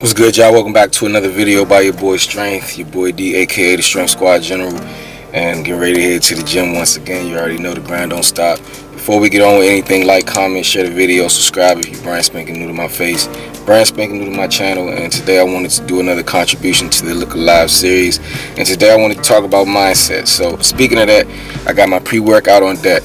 What's good, y'all? Welcome back to another video by your boy Strength, your boy D, aka the Strength Squad General, and getting ready to head to the gym once again. You already know the grind don't stop. Before we get on with anything, like, comment, share the video, subscribe if you're brand spanking new to my face, brand spanking new to my channel. And today I wanted to do another contribution to the Look Alive series. And today I wanted to talk about mindset. So speaking of that, I got my pre-workout on deck.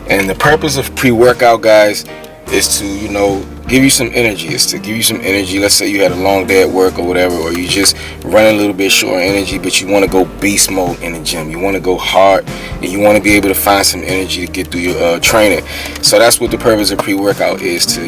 And the purpose of pre-workout, guys, is to, give you some energy. It's to give you some energy. Let's say you had a long day at work or whatever, or you just running a little bit short on energy, but you want to go beast mode in the gym. You want to go hard, and you want to be able to find some energy to get through your training. So that's what the purpose of pre-workout is, to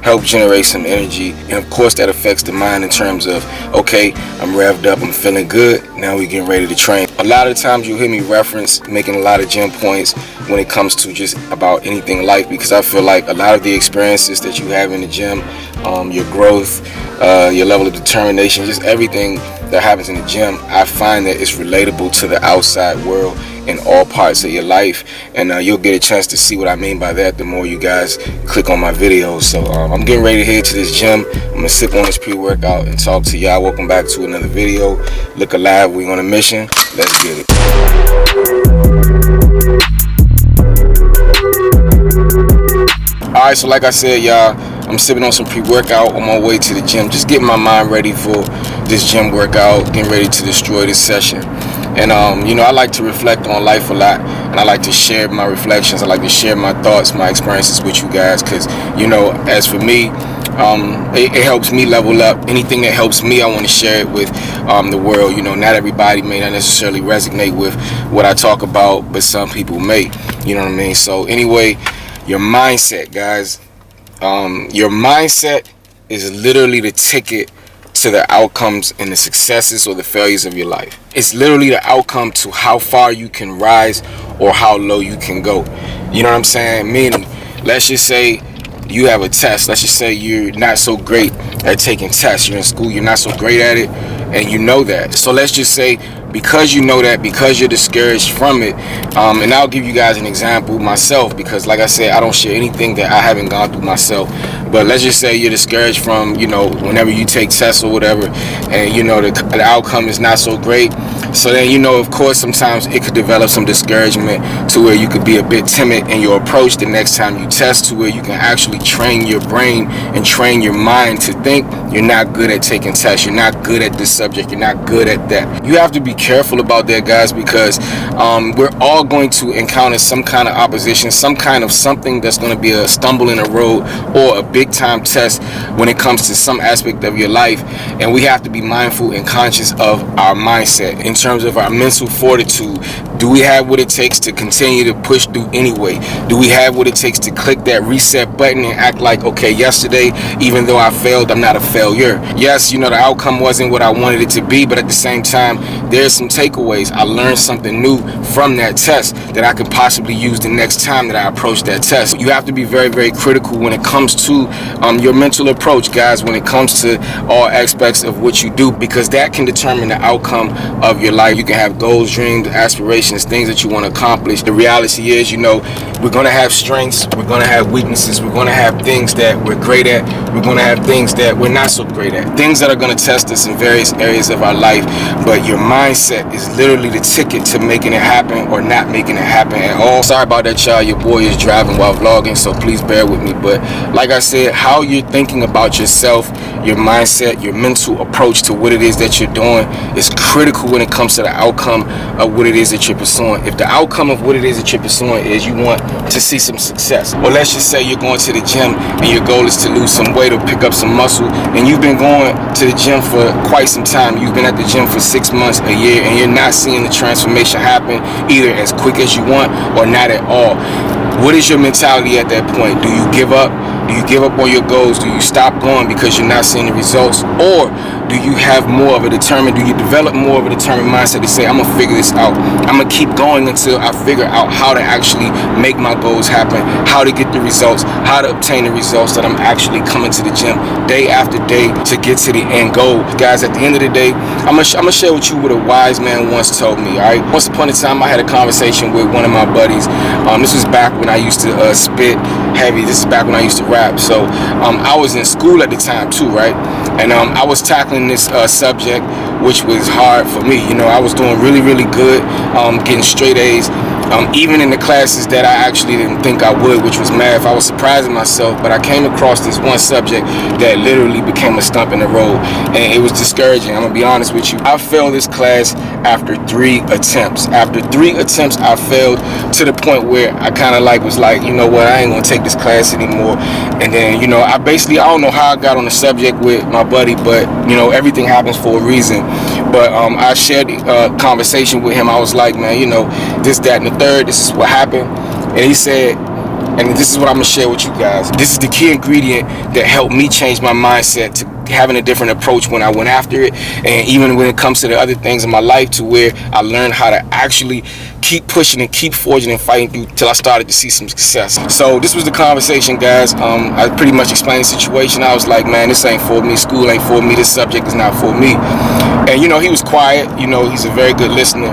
help generate some energy. And of course that affects the mind in terms of, okay, I'm revved up, I'm feeling good, now we getting ready to train. A lot of times you'll hear me reference making a lot of gym points when it comes to just about anything in life, because I feel like a lot of the experiences that you have in the gym, your growth, your level of determination, just everything that happens in the gym, I find that it's relatable to the outside world in all parts of your life. And you'll get a chance to see what I mean by that the more you guys click on my videos. So I'm getting ready to head to this gym. I'm gonna sip on this pre-workout and talk to y'all. Welcome back to another video. Look Alive, we on a mission. Let's get it. Alright, so like I said, y'all, I'm sipping on some pre-workout on my way to the gym, just getting my mind ready for this gym workout, getting ready to destroy this session. And I like to reflect on life a lot, and I like to share my reflections. I like to share my thoughts, my experiences with you guys, because as for me, it helps me level up. Anything that helps me, I want to share it with the world. Not everybody may not necessarily resonate with what I talk about, but some people may. You know what I mean? So anyway, your mindset, guys. Your mindset is literally the ticket to the outcomes and the successes or the failures of your life. It's literally the outcome to how far you can rise or how low you can go. You know what I'm saying? Meaning, let's just say you have a test. Let's just say you're not so great at taking tests. You're in school, you're not so great at it, and you know that. So let's just say, because you know that, because you're discouraged from it, and I'll give you guys an example myself, because like I said, I don't share anything that I haven't gone through myself. But let's just say you're discouraged from, whenever you take tests or whatever, and the outcome is not so great. So then, of course, sometimes it could develop some discouragement to where you could be a bit timid in your approach the next time you test, to where you can actually train your brain and train your mind to think you're not good at taking tests, you're not good at this subject, you're not good at that. You have to be careful about that, guys, because we're all going to encounter some kind of opposition, some kind of something that's going to be a stumble in the road or a big time test when it comes to some aspect of your life. And we have to be mindful and conscious of our mindset in terms of our mental fortitude. Do we have what it takes to continue to push through anyway? Do we have what it takes to click that reset button and act like, okay, yesterday, even though I failed, I'm not a failure? Yes, the outcome wasn't what I wanted it to be, but at the same time, there's some takeaways. I learned something new from that test that I could possibly use the next time that I approach that test. You have to be very, very critical when it comes to your mental approach, guys, when it comes to all aspects of what you do, because that can determine the outcome of your life. You can have goals, dreams, aspirations, things that you want to accomplish. The reality is, we're going to have strengths, we're going to have weaknesses, we're going to have things that we're great at, we're going to have things that we're not so great at, things that are going to test us in various areas of our life. But your mindset is literally the ticket to making it happen or not making it happen at all. Sorry about that, y'all. Your boy is driving while vlogging, so please bear with me. But like I said, how you're thinking about yourself, your mindset, your mental approach to what it is that you're doing is critical when it comes to the outcome of what it is that you're pursuing. If the outcome of what it is that you're pursuing is you want to see some success, or let's just say you're going to the gym and your goal is to lose some weight or pick up some muscle, and you've been going to the gym for quite some time, you've been at the gym for 6 months, a year, and you're not seeing the transformation happen either as quick as you want or not at all. What is your mentality at that point? Do you give up? Do you give up on your goals? Do you stop going because you're not seeing the results? Or do you have more of a determined, do you develop more of a determined mindset to say, I'm going to figure this out. I'm going to keep going until I figure out how to actually make my goals happen, how to get the results, how to obtain the results that I'm actually coming to the gym day after day to get to the end goal. Guys, at the end of the day, I'm going to share with you what a wise man once told me, all right? Once upon a time, I had a conversation with one of my buddies. This was back when I used to spit heavy. This is back when I used to rap. So I was in school at the time too, right? And I was tackling this subject, which was hard for me. You know, I was doing really, really good, getting straight A's. Even in the classes that I actually didn't think I would, which was math, I was surprising myself, but I came across this one subject that literally became a stump in the road, and it was discouraging. I'm gonna be honest with you. I failed this class after 3 attempts. After 3 attempts, I failed to the point where I kind of was like, you know what, I ain't gonna take this class anymore. And then, you know, I don't know how I got on the subject with my buddy, but, you know, everything happens for a reason. But I shared a conversation with him. I was like, man, you know, this, that, and the third, this is what happened. And he said, and this is what I'm gonna share with you guys. This is the key ingredient that helped me change my mindset to having a different approach when I went after it, and even when it comes to the other things in my life, to where I learned how to actually keep pushing and keep forging and fighting through till I started to see some success. So this was the conversation, guys. I pretty much explained the situation. I was like, man, this ain't for me. School ain't for me. This subject is not for me. And you know, he was quiet. You know, he's a very good listener.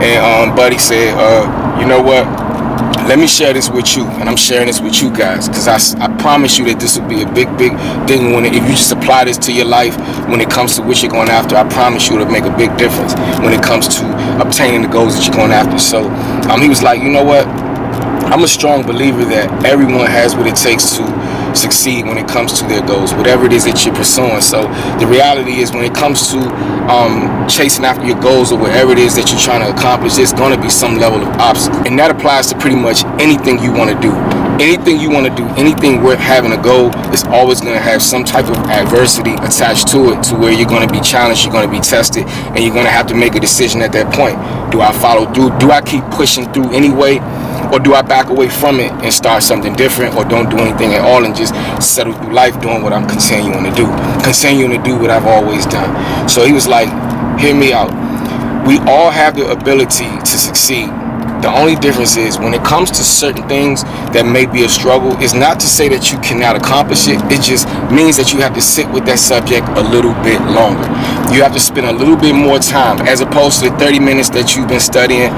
And Buddy said, you know what? Let me share this with you, and I'm sharing this with you guys, because I promise you that this will be a big thing if you just apply this to your life when it comes to what you're going after. I promise you it'll make a big difference when it comes to obtaining the goals that you're going after. So he was like, you know what? I'm a strong believer that everyone has what it takes to succeed when it comes to their goals, whatever it is that you're pursuing. So the reality is, when it comes to chasing after your goals or whatever it is that you're trying to accomplish, there's going to be some level of obstacle, and that applies to pretty much anything you want to do. Anything you want to do, anything worth having a goal, is always going to have some type of adversity attached to it, to where you're going to be challenged, you're going to be tested, and you're going to have to make a decision at that point. Do I follow through? Do I keep pushing through anyway? Or do I back away from it and start something different, or don't do anything at all and just settle through life doing what I'm continuing to do what I've always done? So he was like, hear me out. We all have the ability to succeed. The only difference is, when it comes to certain things that may be a struggle, it's not to say that you cannot accomplish it. It just means that you have to sit with that subject a little bit longer. You have to spend a little bit more time, as opposed to the 30 minutes that you've been studying.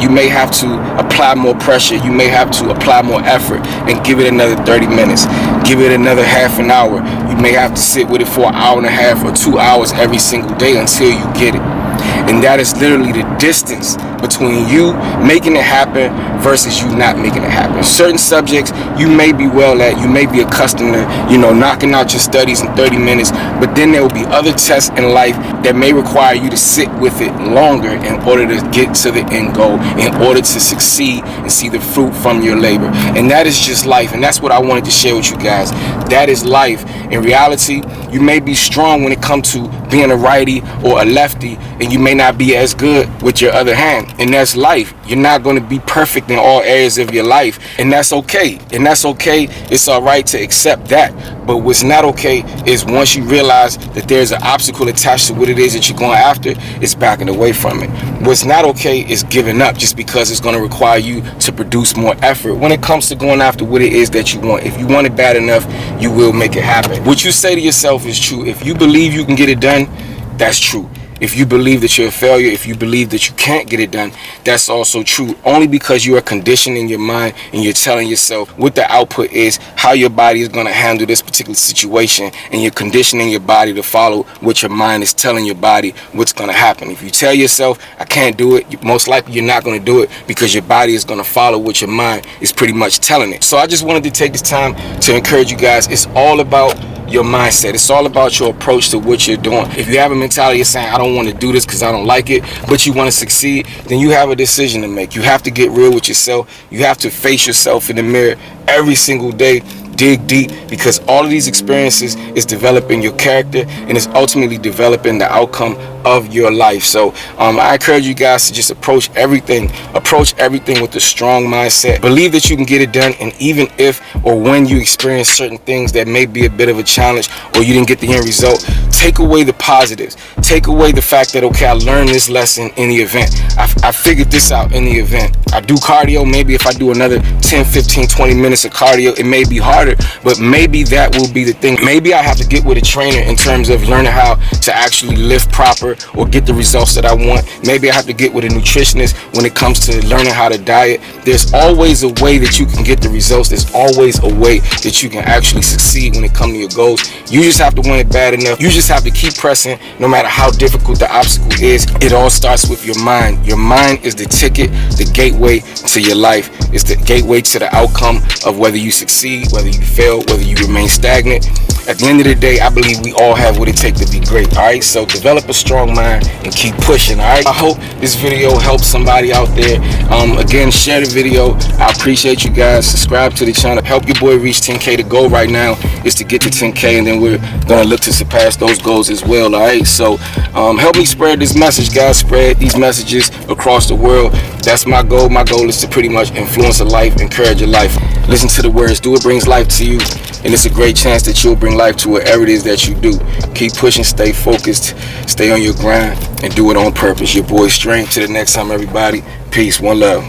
You may have to apply more pressure. You may have to apply more effort and give it another 30 minutes. Give it another half an hour. You may have to sit with it for an hour and a half or 2 hours every single day until you get it. And that is literally the distance between you making it happen versus you not making it happen. Certain subjects you may be well at, you may be accustomed to, you know, knocking out your studies in 30 minutes, but then there will be other tests in life that may require you to sit with it longer in order to get to the end goal, in order to succeed and see the fruit from your labor. And that is just life, and that's what I wanted to share with you guys. That is life. In reality, you may be strong when it comes to being a righty or a lefty, and you may not be as good with your other hand, and that's life. You're not going to be perfect in all areas of your life, and that's okay. It's all right to accept that. But what's not okay is, once you realize that there's an obstacle attached to what it is that you're going after, it's backing away from it. What's not okay is giving up just because it's going to require you to produce more effort when it comes to going after what it is that you want. If you want it bad enough, you will make it happen. What you say to yourself is true. If you believe you can get it done, that's true. If you believe that you're a failure, if you believe that you can't get it done, that's also true. Only because you are conditioning your mind and you're telling yourself what the output is, how your body is going to handle this particular situation, and you're conditioning your body to follow what your mind is telling your body what's going to happen. If you tell yourself, I can't do it, most likely you're not going to do it, because your body is going to follow what your mind is pretty much telling it. So I just wanted to take this time to encourage you guys. It's all about your mindset. It's all about your approach to what you're doing. If you have a mentality of saying, I don't want to do this because I don't like it, but you want to succeed, then you have a decision to make. You have to get real with yourself. You have to face yourself in the mirror every single day. Dig deep, because all of these experiences is developing your character, and it's ultimately developing the outcome of your life. So I encourage you guys to just approach everything with a strong mindset. Believe that you can get it done, and even if or when you experience certain things that may be a bit of a challenge, or you didn't get the end result, take away the positives. Take away the fact that, okay, I learned this lesson in the event. I figured this out in the event. I do cardio. Maybe if I do another 10, 15, 20 minutes of cardio, it may be hard harder, but maybe that will be the thing. Maybe I have to get with a trainer in terms of learning how to actually lift proper or get the results that I want. Maybe I have to get with a nutritionist when it comes to learning how to diet. There's always a way that you can get the results. There's always a way that you can actually succeed when it comes to your goals. You just have to want it bad enough. You just have to keep pressing no matter how difficult the obstacle is. It all starts with your mind. Your mind is the ticket, the gateway to your life. It's the gateway to the outcome of whether you succeed, whether you fail, whether you remain stagnant. At the end of the day, I believe we all have what it takes to be great, all right? So develop a strong mind and keep pushing, all right? I hope this video helps somebody out there. Again, share the video. I appreciate you guys. Subscribe to the channel. Help your boy reach 10K. The goal right now is to get to 10K, and then we're going to look to surpass those goals as well, all right? So help me spread this message, guys. Spread these messages across the world. That's my goal. My goal is to pretty much influence a life, encourage a life. Listen to the words. Do It brings life to you. And it's a great chance that you'll bring life to whatever it is that you do. Keep pushing, stay focused, stay on your grind, and do it on purpose. Your boy Strength. Till the next time, everybody. Peace, one love.